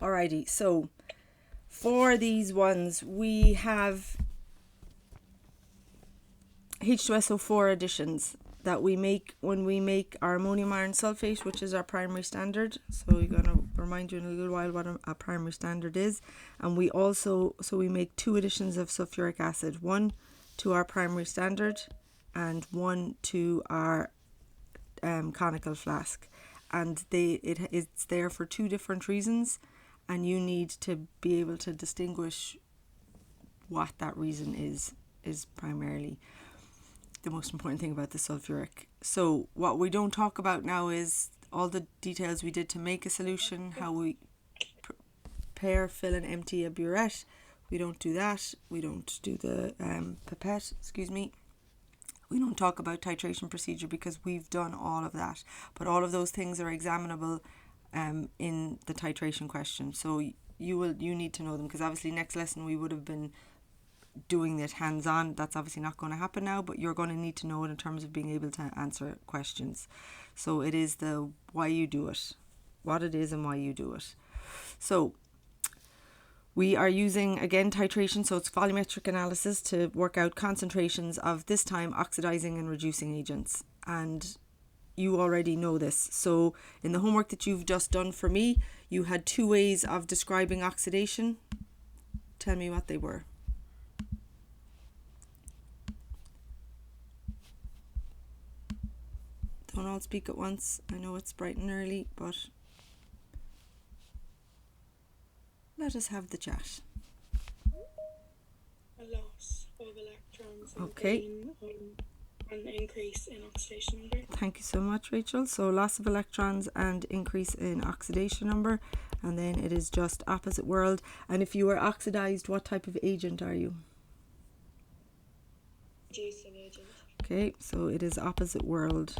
Alrighty, so for these ones we have H2SO4 additions that we make when we make our ammonium iron sulfate, which is our primary standard. So we're going to remind you in a little while what a primary standard is. And we also, so we make 2 additions of sulfuric acid, 1 to our primary standard and 1 to our conical flask. And it's there for 2 different reasons, and you need to be able to distinguish what that reason is primarily the most important thing about the sulfuric. So what we don't talk about now is all the details we did to make a solution, how we prepare, fill and empty a burette. We don't do that. We don't do the pipette, We don't talk about titration procedure because we've done all of that. But all of those things are examinable in the titration question. So you need to know them, because obviously next lesson we would have been doing it hands-on. That's obviously not going to happen now, but you're going to need to know it in terms of being able to answer questions. So it is the why you do it, what it is and why you do it. So we are using, again, titration, so it's volumetric analysis to work out concentrations of, this time, oxidizing and reducing agents. And you already know this. So in the homework that you've just done for me, you had 2 ways of describing oxidation. Tell me what they were. Don't all speak at once. I know it's bright and early, but let us have the chat. A loss of electrons and Okay. an increase in oxidation number. Thank you so much, Rachel. So loss of electrons and increase in oxidation number, and then it is just opposite world. And if you are oxidized, what type of agent are you? Reducing agent. Okay, so it is opposite world.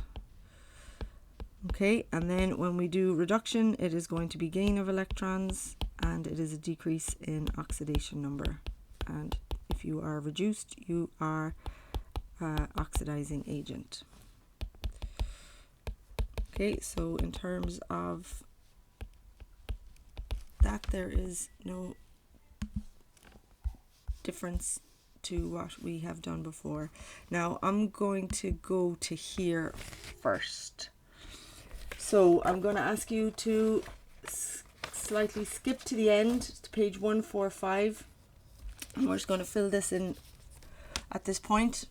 Okay, and then when we do reduction, it is going to be gain of electrons, and it is a decrease in oxidation number. And if you are reduced, you are oxidizing agent. Okay, so in terms of that, there is no difference to what we have done before. Now I'm going to go to here first. So I'm going to ask you to slightly skip to the end, to page 145, and we're just going to fill this in at this point.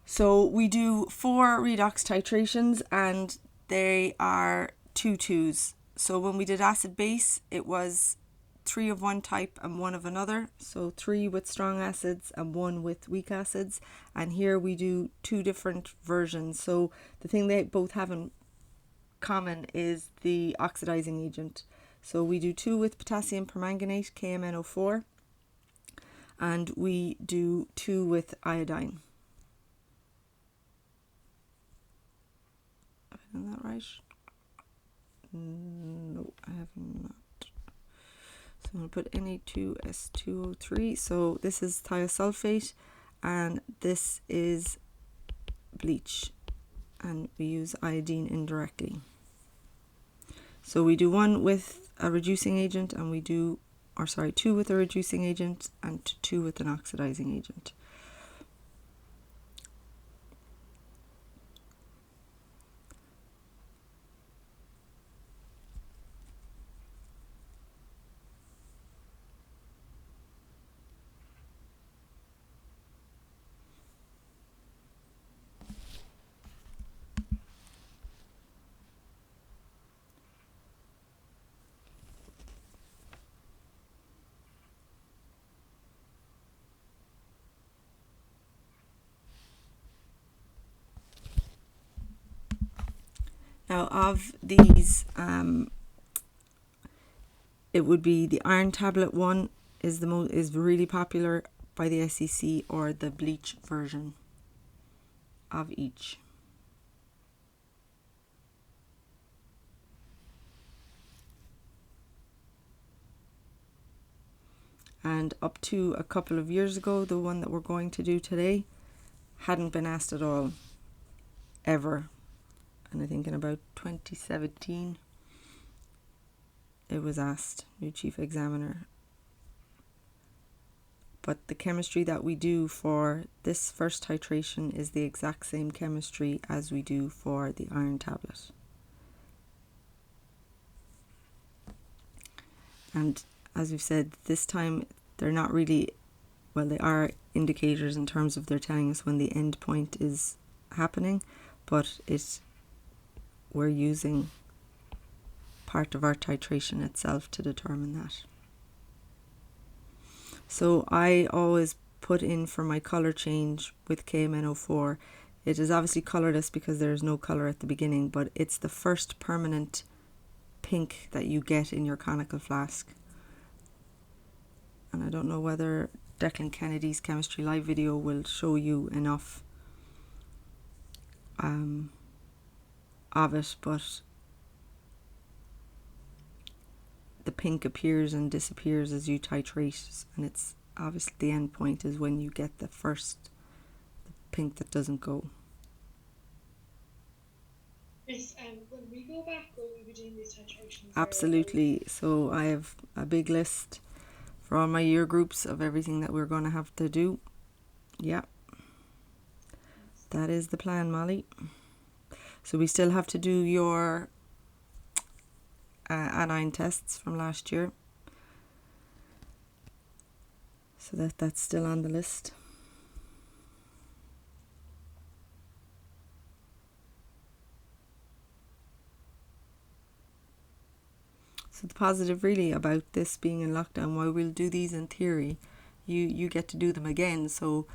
So we do 4 redox titrations, and they are 2 2s. So when we did acid base, it was 3 of one type and 1 of another. So 3 with strong acids and 1 with weak acids. And here we do 2 different versions. So the thing they both have in common is the oxidizing agent. So we do 2 with potassium permanganate, KMnO4, and we do 2 with iodine. Have I done that right? No, I have not. So I'm going to put Na2S2O3. So this is thiosulfate, and this is bleach, and we use iodine indirectly. So we do 1 with a reducing agent, and we do, 2 with a reducing agent and 2 with an oxidizing agent. Now of these, it would be the iron tablet one is really popular by the SEC, or the bleach version of each. And up to a couple of years ago, the one that we're going to do today hadn't been asked at all, ever. and I think in about 2017 it was asked, new chief examiner. But the chemistry that we do for this first titration is the exact same chemistry as we do for the iron tablet. And as we've said, this time they're not really, well, they are indicators in terms of they're telling us when the end point is happening, but we're using part of our titration itself to determine that. So I always put in for my colour change with KMNO4. It is obviously colourless because there is no colour at the beginning, but it's the first permanent pink that you get in your conical flask. And I don't know whether Declan Kennedy's Chemistry Live video will show you enough of it, but the pink appears and disappears as you titrate, and it's obviously the end point is when you get the pink that doesn't go. Yes, when we go back, will we be doing these titrations? Absolutely. So I have a big list for all my year groups of everything that we're going to have to do. Yeah, that is the plan, Molly. So we still have to do your anion tests from last year, so that's still on the list. So the positive really about this being in lockdown, while we'll do these in theory, you get to do them again. So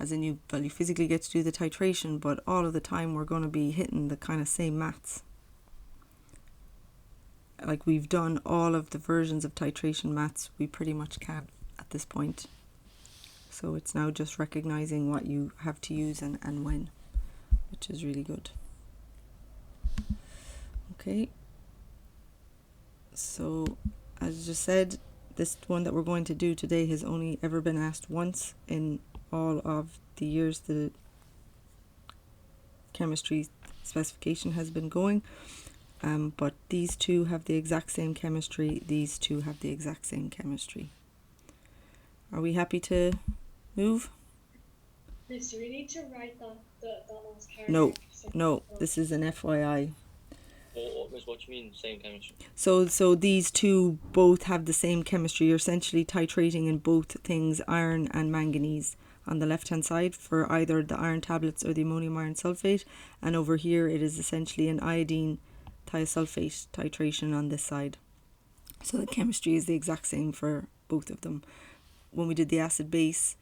as in you physically get to do the titration, but all of the time we're going to be hitting the kind of same maths. Like we've done all of the versions of titration maths we pretty much can at this point. So it's now just recognizing what you have to use and when, which is really good. Okay. So as I just said, this one that we're going to do today has only ever been asked once in all of the years the chemistry specification has been going. But these two have the exact same chemistry, these two have the exact same chemistry. Are we happy to move? Yes, do we need to write that last paragraph? No, this is an FYI. What do you mean, same chemistry? So these two both have the same chemistry. You're essentially titrating in both things, iron and manganese, on the left hand side for either the iron tablets or the ammonium iron sulfate, and over here it is essentially an iodine thiosulfate titration on this side. So the chemistry is the exact same for both of them. When we did the acid base,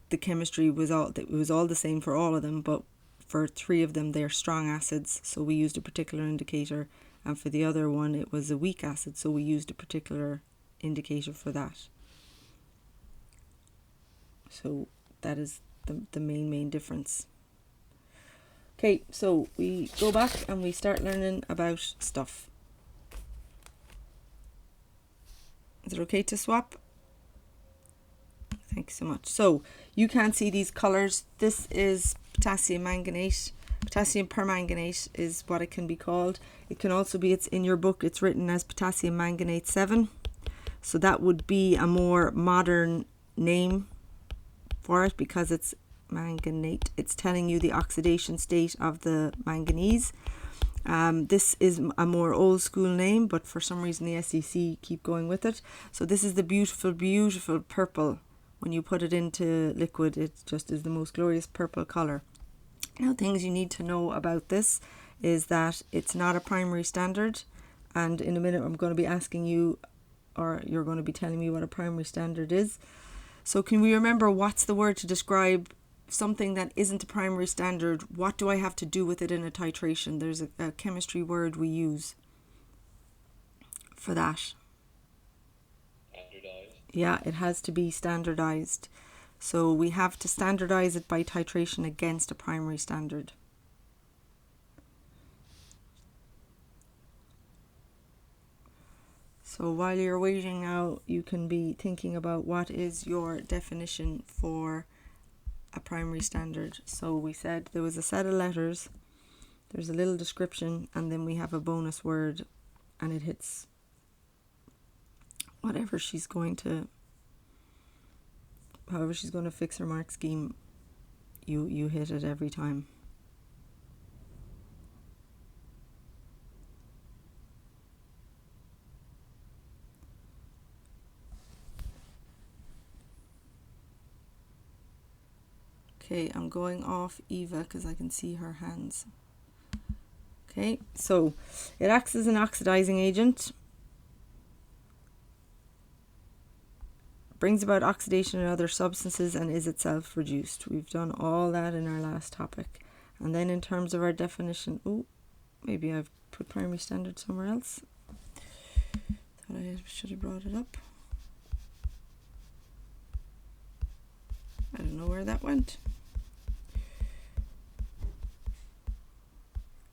the chemistry was all the same for all of them, but for 3 of them they're strong acids, so we used a particular indicator, and for the other one it was a weak acid, so we used a particular indicator for that. So that is the main difference. Okay, so we go back and we start learning about stuff. Is it okay to swap? Thank you so much. So you can't see these colors. This is potassium manganate. Potassium permanganate is what it can be called. It can also be, it's in your book, it's written as potassium manganate 7. So that would be a more modern name for it because it's manganate. It's telling you the oxidation state of the manganese. This is a more old school name, but for some reason the SEC keep going with it. So this is the beautiful purple. When you put it into liquid, it just is the most glorious purple color. Now, things you need to know about this is that it's not a primary standard, and in a minute I'm going to be asking you, or you're going to be telling me what a primary standard is. So can we remember what's the word to describe something that isn't a primary standard? What do I have to do with it in a titration? There's a chemistry word we use for that. Yeah, it has to be standardized. So we have to standardize it by titration against a primary standard. So while you're waiting now, you can be thinking about what is your definition for a primary standard. So we said there was a set of letters there's a little description, and then we have a bonus word, and it hits whatever she's going to, however she's going to fix her mark scheme, you hit it every time. Okay, I'm going off Eva because I can see her hands. Okay, so it acts as an oxidizing agent, brings about oxidation in other substances, and is itself reduced. We've done all that in our last topic. And then in terms of our definition, oh, maybe I've put primary standard somewhere else. Thought I should have brought it up. I don't know where that went.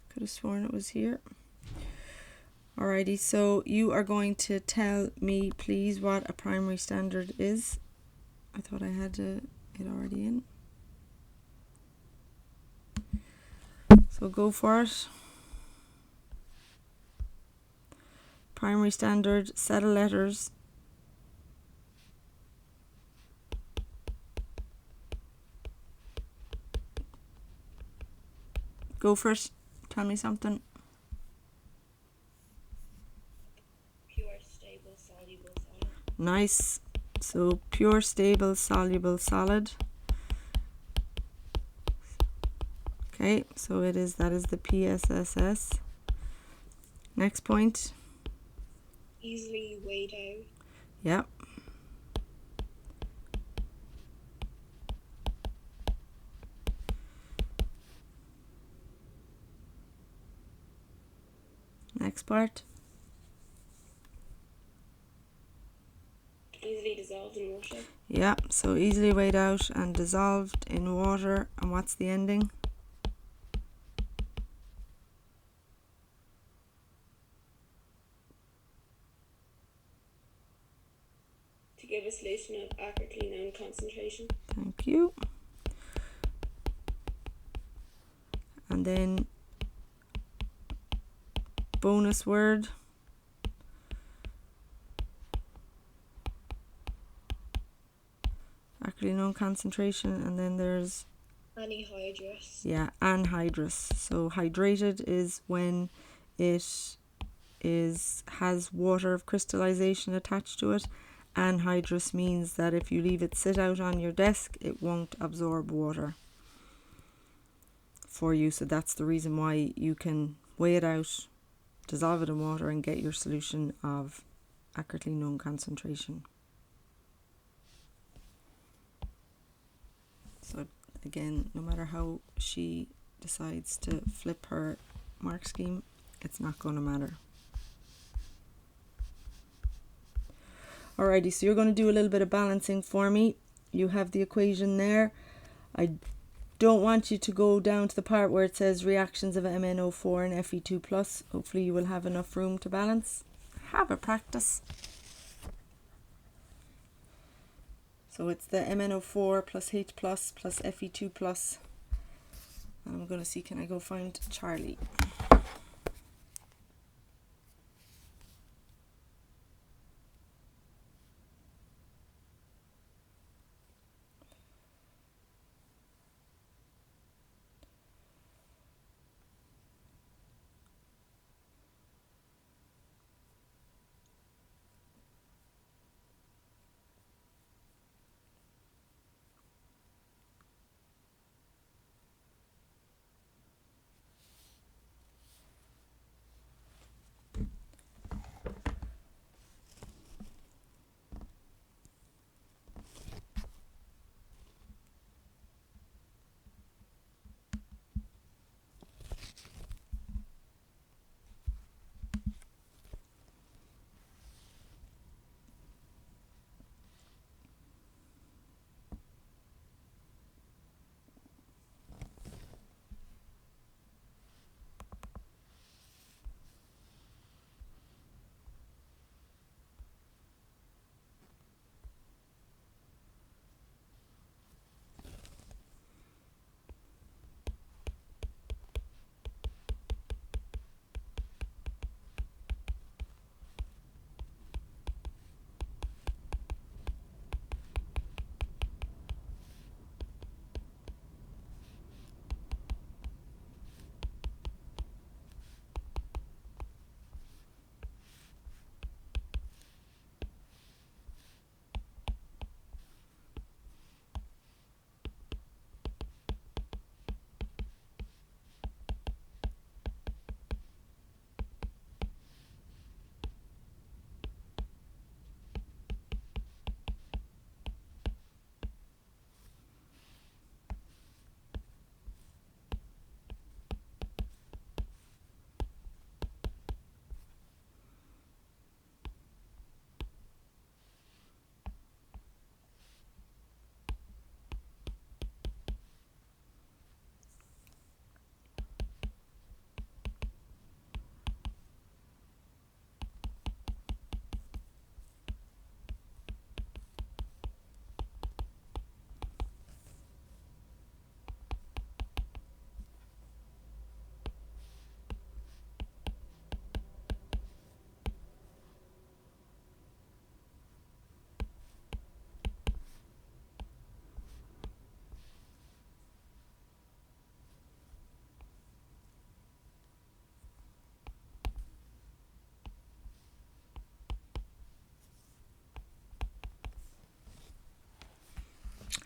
Could have sworn it was here. Alrighty, so you are going to tell me, please, what a primary standard is. I thought I had it already in. So go for it. Primary standard, set of letters. Go for it. Tell me something. Pure, stable, soluble, solid. Nice. So pure, stable, soluble, solid. Okay, so that is the PSSS. Next point. Easily weighed out. Yep. Next part. Easily dissolved in water. Yeah, so easily weighed out and dissolved in water. And what's the ending? To give a solution of accurately known concentration. Thank you. And then bonus word. Accurately known concentration, and then there's Anhydrous. yeah, anhydrous. So hydrated is when it has water of crystallization attached to it. Anhydrous means that if you leave it sit out on your desk, it won't absorb water for you. So that's the reason why you can weigh it out, dissolve it in water, and get your solution of accurately known concentration. So again, no matter how she decides to flip her mark scheme, it's not going to matter. Alrighty, so you're going to do a little bit of balancing for me. You have the equation there. I don't want you to go down to the part where it says reactions of MnO4 and Fe2+. Hopefully you will have enough room to balance. Have a practice. So it's the MnO4 plus H plus Fe2 plus. And I'm going to see, can I go find Charlie?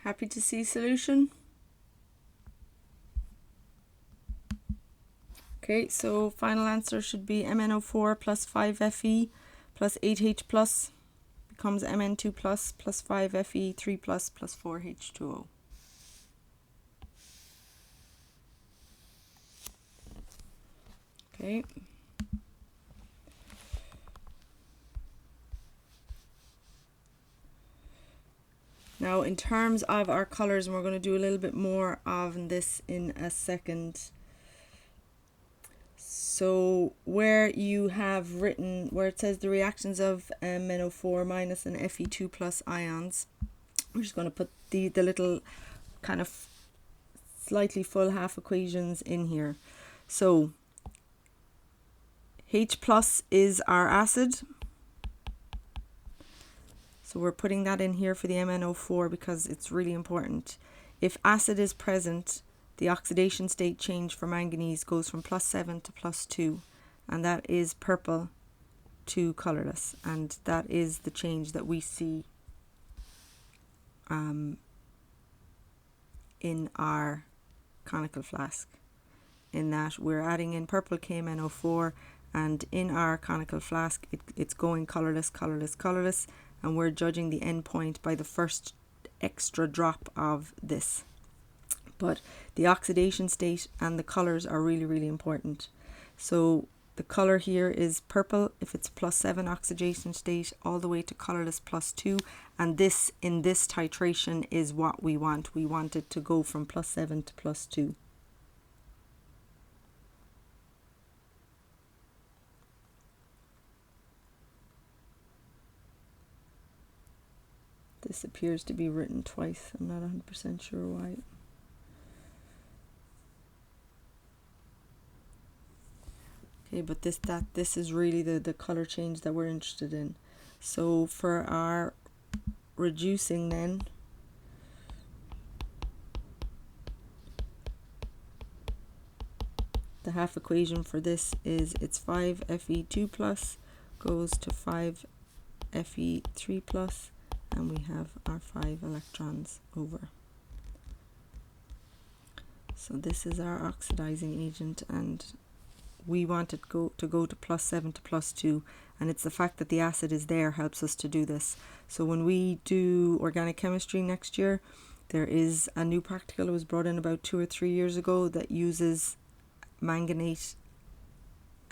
Happy to see solution? Okay, so final answer should be MnO4 plus 5Fe plus 8H plus becomes Mn2 plus 5Fe 3 plus 4H2O. Okay. Now in terms of our colors, and we're going to do a little bit more of this in a second. So where you have written, where it says the reactions of MnO4 minus and Fe2 plus ions, we're just going to put the little kind of slightly full half equations in here. So H plus is our acid. So we're putting that in here for the MnO4 because it's really important. If acid is present, the oxidation state change for manganese goes from +7 to +2, and that is purple to colourless, and that is the change that we see in our conical flask, in that we're adding in purple KMnO4, and in our conical flask it's going colourless, colourless, colourless, and we're judging the end point by the first extra drop of this. But the oxidation state and the colours are really, really important. So the colour here is purple if it's +7 oxidation state, all the way to colourless +2, and this in this titration is what we want. We want it to go from +7 to +2. This appears to be written twice. I'm not 100% sure why. Okay, but this is really the color change that we're interested in. So for our reducing then, the half equation for this is it's 5Fe2 plus goes to 5Fe3 plus, and we have our 5 electrons over. So this is our oxidizing agent, and we want it to go to +7 to +2, and it's the fact that the acid is there helps us to do this. So when we do organic chemistry next year, there is a new practical that was brought in about 2 or 3 years ago that uses manganate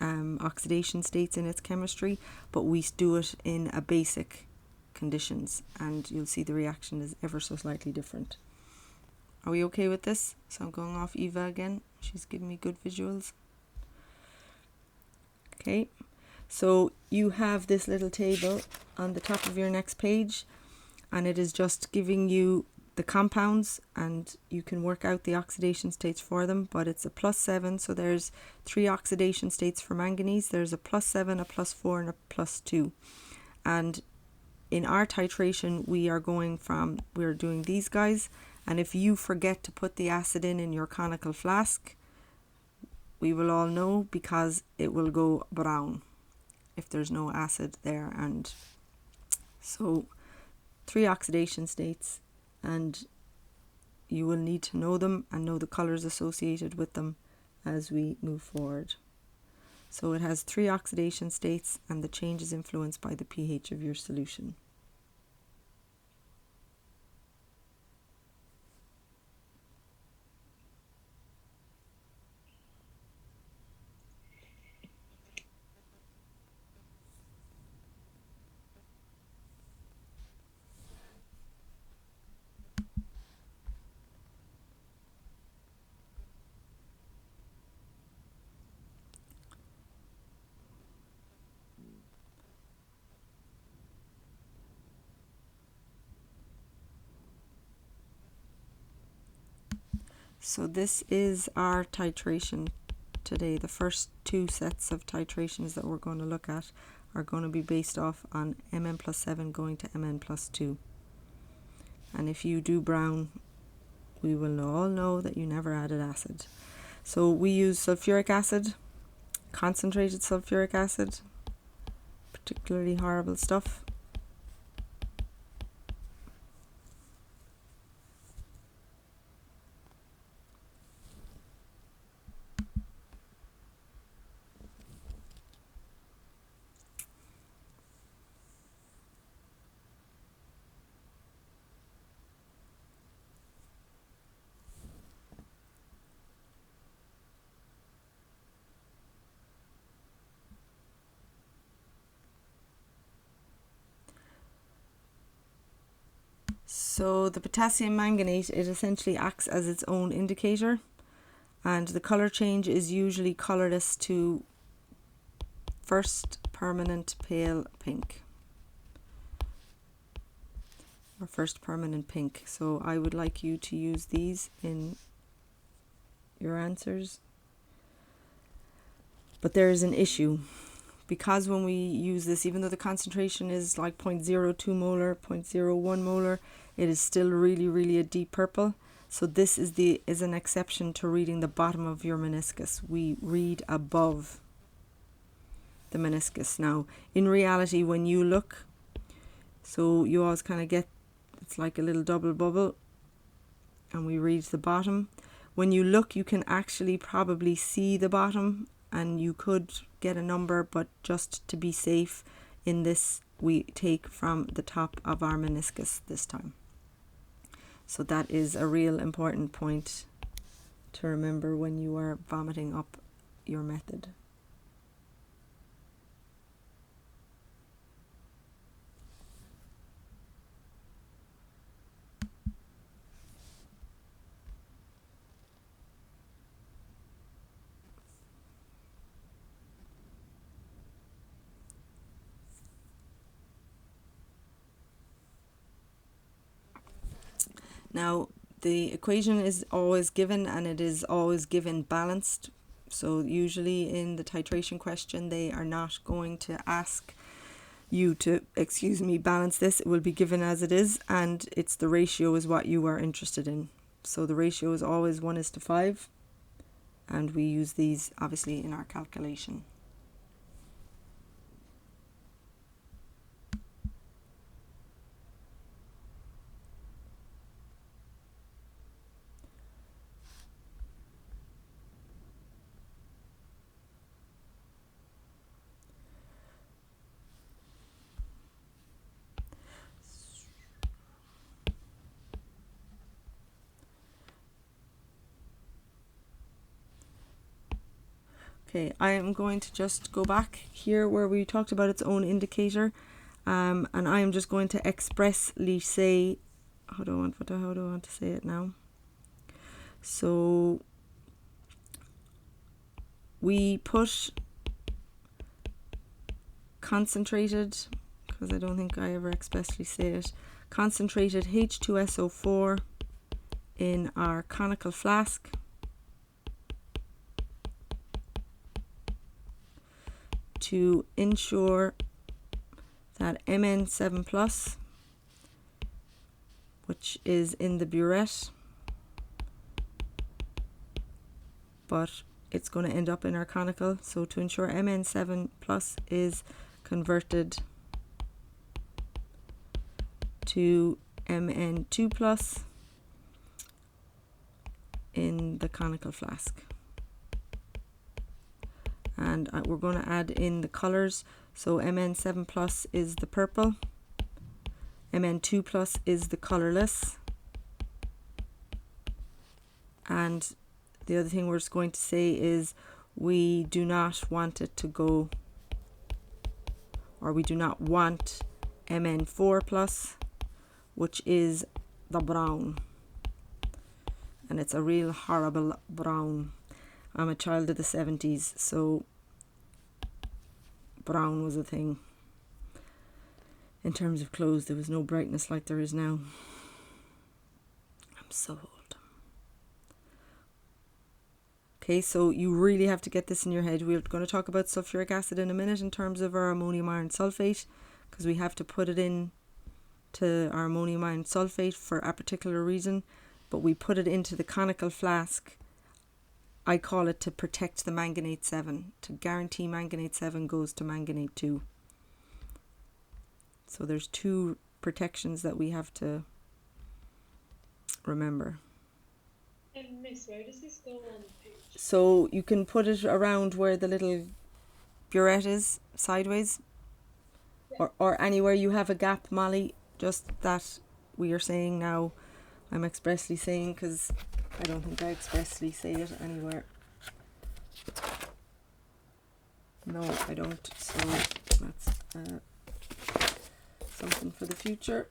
oxidation states in its chemistry, but we do it in a basic conditions, and you'll see the reaction is ever so slightly different. Are we okay with this? So I'm going off Eva again. She's giving me good visuals. Okay, so you have this little table on the top of your next page, and it is just giving you the compounds, and you can work out the oxidation states for them, but it's a +7, so there's 3 oxidation states for manganese. There's a +7, a +4, and a +2. And in our titration, we're doing these guys, and if you forget to put the acid in your conical flask, we will all know, because it will go brown if there's no acid there. And so 3 oxidation states, and you will need to know them and know the colors associated with them as we move forward. So it has 3 oxidation states, and the change is influenced by the pH of your solution. So this is our titration today. The first 2 sets of titrations that we're going to look at are going to be based off on Mn+7 going to Mn+2. And if you do brown, we will all know that you never added acid. So we use sulfuric acid, concentrated sulfuric acid, particularly horrible stuff. So the potassium manganate, it essentially acts as its own indicator, and the colour change is usually colourless to first permanent pale pink, or first permanent pink. So I would like you to use these in your answers. But there is an issue, because when we use this, even though the concentration is like 0.02 molar, 0.01 molar, it is still really a deep purple. So this is an exception to reading the bottom of your meniscus. We read above the meniscus. Now, in reality, when you look, so you always kind of get, it's like a little double bubble, and we read the bottom. When you look, you can actually probably see the bottom, and you could get a number, but just to be safe in this, we take from the top of our meniscus this time. So that is a real important point to remember when you are vomiting up your method. Now, the equation is always given, and it is always given balanced. So usually in the titration question, they are not going to ask you to, balance this. It will be given as it is, and it's the ratio is what you are interested in. So the ratio is always 1:5, and we use these obviously in our calculation. Okay, I am going to just go back here where we talked about its own indicator, and I am just going to expressly say, how do I want to say it now? So we put concentrated, because I don't think I ever expressly say it, concentrated H2SO4 in our conical flask. To ensure that Mn7 plus, which is in the burette, but it's going to end up in our conical. So to ensure Mn7 plus is converted to Mn2 plus in the conical flask. And we're going to add in the colors. So Mn7 plus is the purple, Mn2 plus is the colorless, and the other thing we're just going to say is we do not want it to go, or we do not want Mn4 plus, which is the brown, and it's a real horrible brown. I'm a child of the 70s, so brown was a thing. In terms of clothes, there was no brightness like there is now. I'm so old. Okay, so you really have to get this in your head. We're going to talk about sulfuric acid in a minute in terms of our ammonium iron sulfate, because we have to put it in to our ammonium iron sulfate for a particular reason, but we put it into the conical flask. I call it to protect the manganate 7, to guarantee manganate 7 goes to manganate 2. So there's two protections that we have to remember. And Miss, where does this go on the page? So you can put it around where the little burette is, sideways, or anywhere you have a gap, Molly, just that we are saying now. I'm expressly saying, because I don't think I expressly say it anywhere. No, I don't. So that's something for the future.